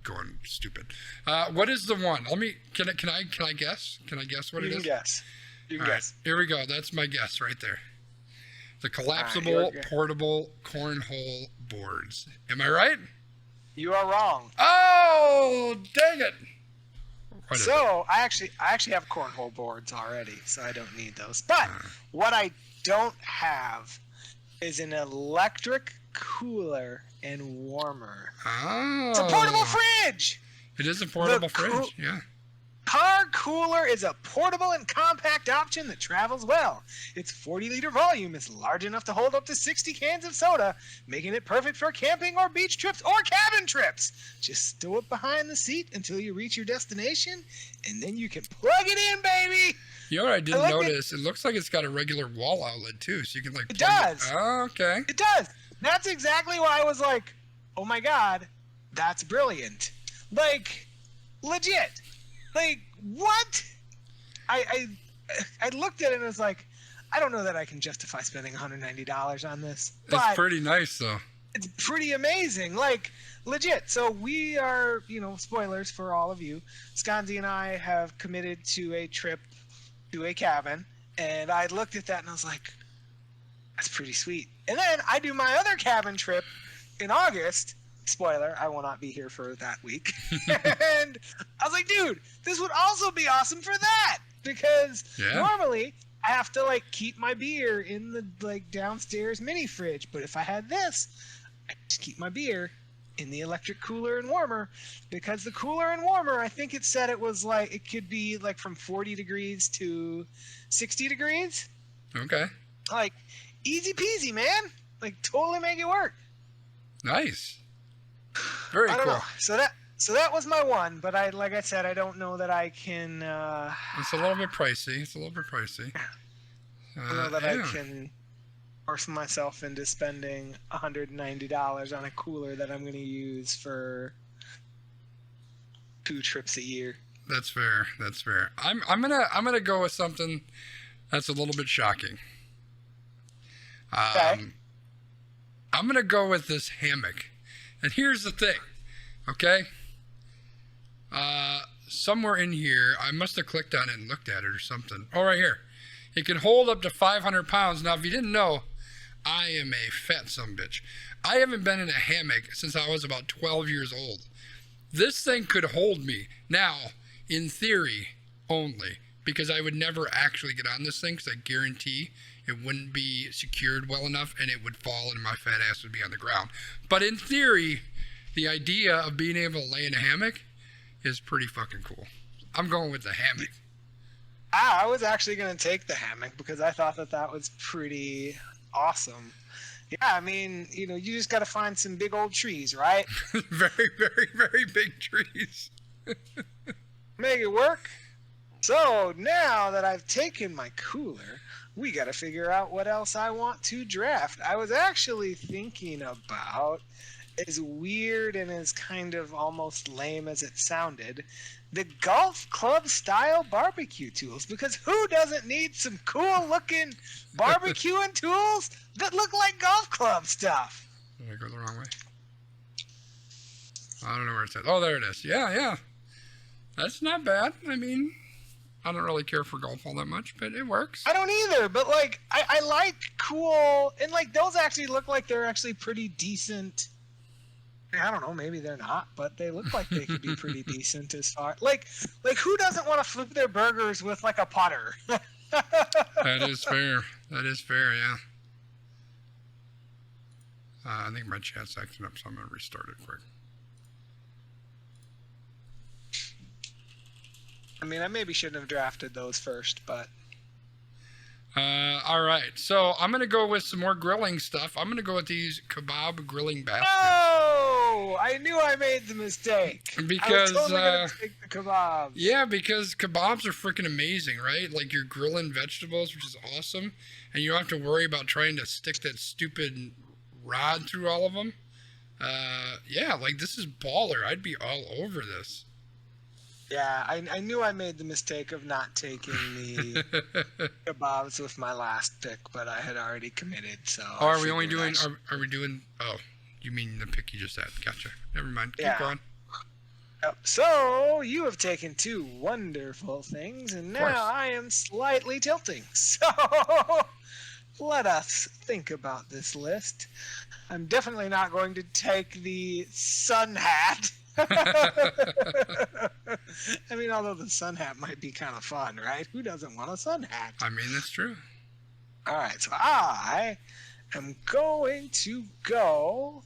going stupid. What is the one? Can I guess? Can I guess what it is? You can guess. Here we go. That's my guess right there. The collapsible portable cornhole boards. Am I right? You are wrong. Oh, dang it. So I actually have cornhole boards already, so I don't need those. But what I don't have is an electric cooler and warmer. Oh. It's a portable fridge. It is a portable fridge, yeah. Car cooler is a portable and compact option that travels well. Its 40-liter volume is large enough to hold up to 60 cans of soda, making it perfect for camping or beach trips or cabin trips. Just stow it behind the seat until you reach your destination, and then you can plug it in, baby. You know what I didn't notice? It looks like it's got a regular wall outlet, too, so you can, It does. Oh, okay. It does. That's exactly why I was like, oh, my God, that's brilliant. Like, legit. Like, what? I looked at it and was like, I don't know that I can justify spending $190 on this. But it's pretty nice, though. It's pretty amazing. Like, legit. So we are, spoilers for all of you. Sconzi and I have committed to a trip to a cabin. And I looked at that and I was like, that's pretty sweet. And then I do my other cabin trip in August. Spoiler, I will not be here for that week. And I was like, dude, this would also be awesome for that. Because normally I have to keep my beer in the downstairs mini fridge. But if I had this, I just keep my beer in the electric cooler and warmer. Because the cooler and warmer, I think it said it was it could be from 40 degrees to 60 degrees. Okay. Easy peasy, man. Totally make it work. Nice. Very cool. Know. So So that was my one, but like I said, I don't know that I can. It's a little bit pricey. I don't know that I can force myself into spending $190 on a cooler that I'm going to use for 2 trips a year. That's fair. I'm gonna go with something that's a little bit shocking. Okay. I'm gonna go with this hammock, and here's the thing. Okay. Somewhere in here, I must have clicked on it and looked at it or something. Oh, right here. It can hold up to 500 pounds. Now, if you didn't know, I am a fat sumbitch. I haven't been in a hammock since I was about 12 years old. This thing could hold me. Now, in theory only, because I would never actually get on this thing, because I guarantee it wouldn't be secured well enough and it would fall and my fat ass would be on the ground. But in theory, the idea of being able to lay in a hammock is pretty fucking cool. I'm going with the hammock. I was actually going to take the hammock because I thought that was pretty awesome. Yeah, I mean, you just got to find some big old trees, right? Very, very, very big trees. Make it work. So now that I've taken my cooler, we got to figure out what else I want to draft. I was actually thinking about, as weird and as kind of almost lame as it sounded, the golf club style barbecue tools, because who doesn't need some cool looking barbecuing tools that look like golf club stuff? Did I go the wrong way? I don't know where it's at. Oh, there it is. Yeah. That's not bad. I mean, I don't really care for golf all that much, but it works. I don't either, but like I like cool, and like those actually look like they're actually pretty decent. I don't know, maybe they're not, but they look like they could be pretty decent as far like who doesn't want to flip their burgers with like a putter? That is fair. Yeah. I think my chat's acting up, so I'm gonna restart it quick. I mean, I maybe shouldn't have drafted those first, but all right, so I'm gonna go with some more grilling stuff. I'm gonna go with these kebab grilling baskets. Oh, I knew I made the mistake. Because I was totally gonna take the kebabs. Yeah, because kebabs are freaking amazing, right? Like you're grilling vegetables, which is awesome, and you don't have to worry about trying to stick that stupid rod through all of them. Yeah, like this is baller. I'd be all over this. Yeah, I knew I made the mistake of not taking the kebabs with my last pick, but I had already committed. So. Oh, are we only doing? Are we doing? Oh, you mean the pick you just had? Gotcha. Never mind. Keep going. Yep. So you have taken 2 wonderful things, and now I am slightly tilting. So let us think about this list. I'm definitely not going to take the sun hat. I mean, although the sun hat might be kind of fun, right? Who doesn't want a sun hat? I mean, that's true. All right, so I am going to go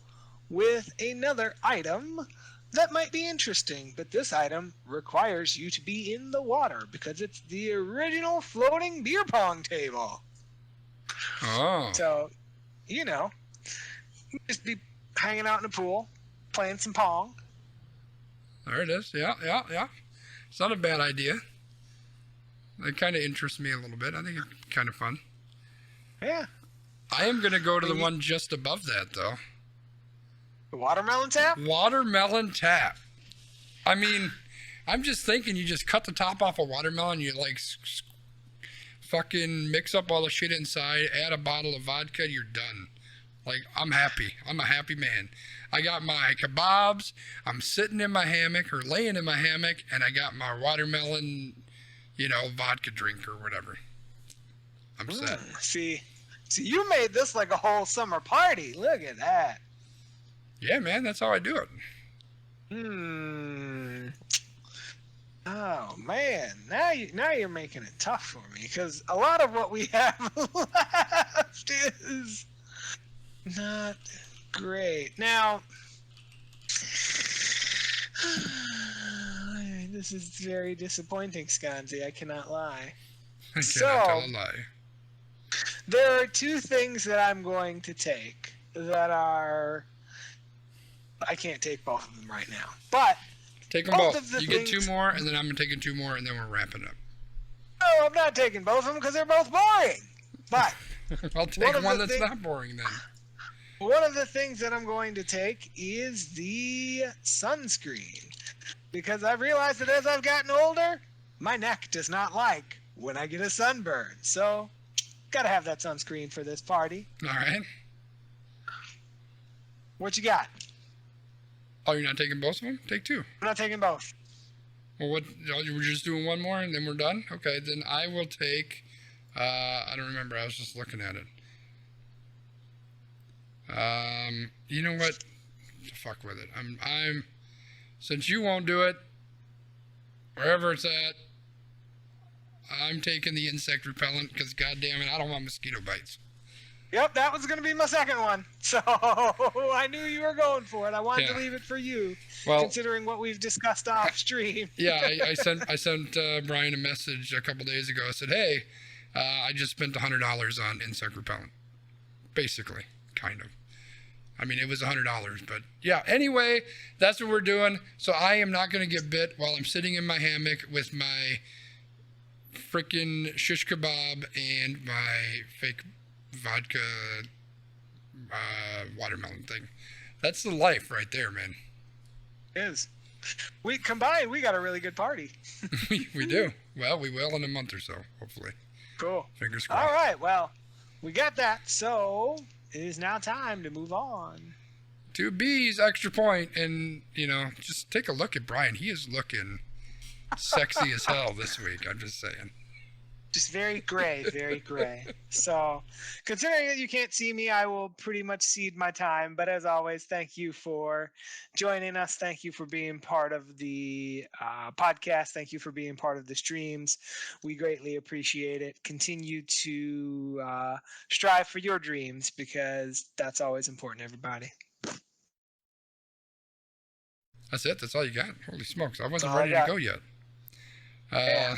with another item that might be interesting, but this item requires you to be in the water because it's the original floating beer pong table. Oh. So, just be hanging out in a pool, playing some pong. There it is. Yeah. It's not a bad idea. It kind of interests me a little bit. I think it's kind of fun. Yeah. I am going to go to the one just above that, though. The watermelon tap? Watermelon tap. I mean, I'm just thinking you just cut the top off a watermelon, you like fucking mix up all the shit inside, add a bottle of vodka, you're done. Like, I'm happy. I'm a happy man. I got my kebabs, I'm sitting in my hammock or laying in my hammock, and I got my watermelon, vodka drink or whatever. I'm set. See, you made this like a whole summer party. Look at that. Yeah, man, that's how I do it. Oh man, now you're making it tough for me because a lot of what we have left is not great. Now, this is very disappointing, Sconzi. I cannot lie. I cannot tell a lie. There are 2 things that I'm going to take that are... I can't take both of them right now. But Take them Both both. of the You get 2 things- more, and then I'm taking 2 more, and then we're wrapping up. No, I'm not taking both of them because they're both boring. But I'll take of one the that's thing- not boring then. one of the things that I'm going to take is the sunscreen. Because I've realized that as I've gotten older, my neck does not like when I get a sunburn. So, gotta have that sunscreen for this party. All right. What you got? Oh, you're not taking both of them? Take 2. I'm not taking both. Well, what? Oh, you were just doing one more, and then we're done? Okay, then I will take... I don't remember. I was just looking at it. You know what? The fuck with it. I'm... Since you won't do it, wherever it's at, I'm taking the insect repellent because, goddamn it, I don't want mosquito bites. Yep, that was going to be my second one. So I knew you were going for it. I wanted to Yeah. leave it for you, Well, considering what we've discussed off stream. yeah, I sent Brian a message a couple days ago. I said, hey, I just spent $100 on insect repellent. Basically, kind of. I mean, it was $100, but yeah. Anyway, that's what we're doing. So I am not going to get bit while I'm sitting in my hammock with my freaking shish kebab and my fake vodka watermelon thing. That's the life right there, man. It is. We combined, we got a really good party. We do. Well, we will in a month or so, hopefully. Cool. Fingers crossed. All right, well, we got that. So it is now time to move on. 2 B's, extra point, and, just take a look at Brian. He is looking sexy as hell this week, I'm just saying. Just very gray, very gray. So, considering that you can't see me, I will pretty much cede my time. But as always, thank you for joining us. Thank you for being part of the podcast. Thank you for being part of the streams. We greatly appreciate it. Continue to strive for your dreams because that's always important, everybody. That's it? That's all you got? Holy smokes. I wasn't all I ready to got. go yet. Yeah.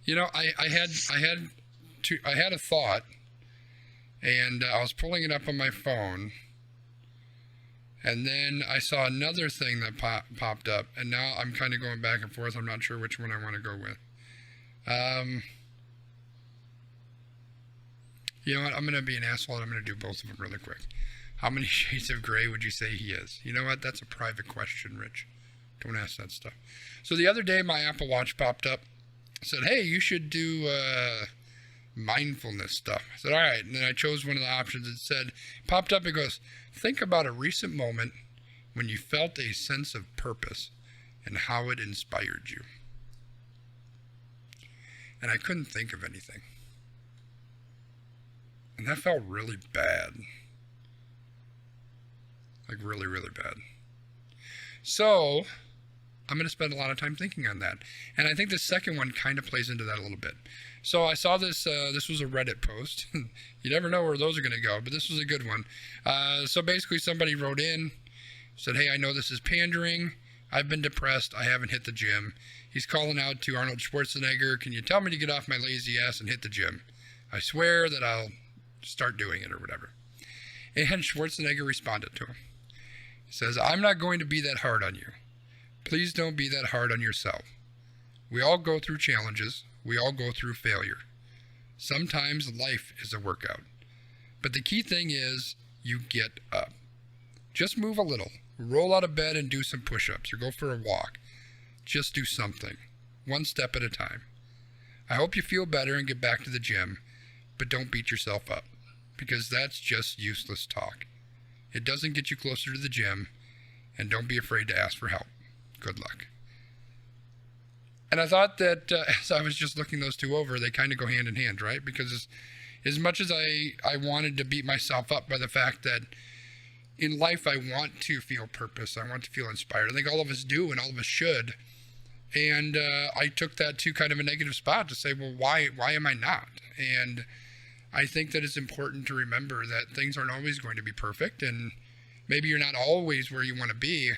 I had a thought, and I was pulling it up on my phone, and then I saw another thing that popped up, and now I'm kind of going back and forth. I'm not sure which one I want to go with. You know what? I'm going to be an asshole, and I'm going to do both of them really quick. How many shades of gray would you say he is? You know what? That's a private question, Rich. Don't ask that stuff. So the other day, my Apple Watch popped up. Said, hey, you should do mindfulness stuff. I said, all right. And then I chose one of the options. It said, popped up, it goes, think about a recent moment when you felt a sense of purpose and how it inspired you. And I couldn't think of anything. And that felt really bad. Like really, really bad. So I'm going to spend a lot of time thinking on that. And I think the second one kind of plays into that a little bit. So I saw this, this was a Reddit post. You never know where those are going to go, but this was a good one. So basically somebody wrote in, said, hey, I know this is pandering. I've been depressed. I haven't hit the gym. He's calling out to Arnold Schwarzenegger. Can you tell me to get off my lazy ass and hit the gym? I swear that I'll start doing it or whatever. And Schwarzenegger responded to him. He says, I'm not going to be that hard on you. Please don't be that hard on yourself. We all go through challenges. We all go through failure. Sometimes life is a workout. But the key thing is you get up. Just move a little. Roll out of bed and do some push-ups or go for a walk. Just do something. One step at a time. I hope you feel better and get back to the gym, but don't beat yourself up because that's just useless talk. It doesn't get you closer to the gym, and don't be afraid to ask for help. Good luck. And I thought that as I was just looking those two over, they kind of go hand in hand, right? Because as much as I wanted to beat myself up by the fact that in life I want to feel purpose, I want to feel inspired. I think all of us do and all of us should. And I took that to kind of a negative spot to say, well, why am I not? And I think that it's important to remember that things aren't always going to be perfect, and maybe you're not always where you want to be,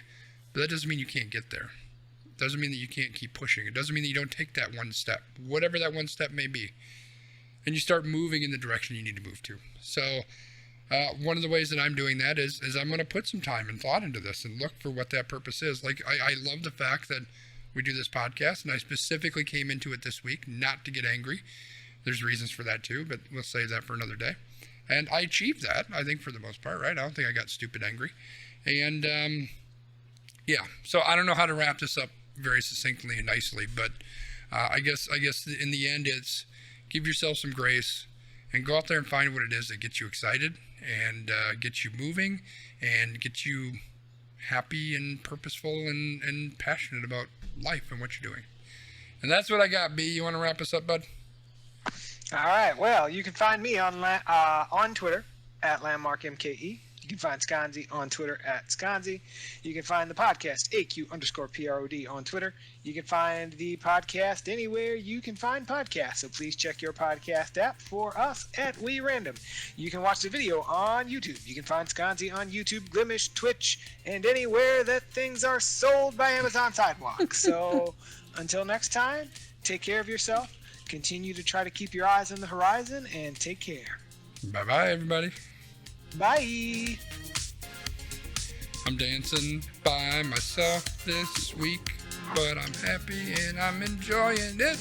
but that doesn't mean you can't get there. It doesn't mean that you can't keep pushing. It doesn't mean that you don't take that one step, whatever that one step may be, and you start moving in the direction you need to move to. So one of the ways that I'm doing that is I'm going to put some time and thought into this and look for what that purpose is. Like, I love the fact that we do this podcast, and I specifically came into it this week not to get angry. There's reasons for that too, but we'll save that for another day. And I achieved that, I think, for the most part, right? I don't think I got stupid angry. And, yeah, so I don't know how to wrap this up very succinctly and nicely, but I guess in the end, it's give yourself some grace and go out there and find what it is that gets you excited and gets you moving and gets you happy and purposeful and passionate about life and what you're doing. And that's what I got, B. You want to wrap us up, bud? All right. Well, you can find me on Twitter at LandmarkMKE. You can find Sconzi on Twitter at Sconzi. You can find the podcast AQ_PROD on Twitter. You can find the podcast anywhere you can find podcasts. So please check your podcast app for us at We Random. You can watch the video on YouTube. You can find Sconzi on YouTube, Glimish, Twitch, and anywhere that things are sold by Amazon Sidewalk. So until next time, take care of yourself. Continue to try to keep your eyes on the horizon and take care. Bye-bye, everybody. Bye. I'm dancing by myself this week, but I'm happy and I'm enjoying it.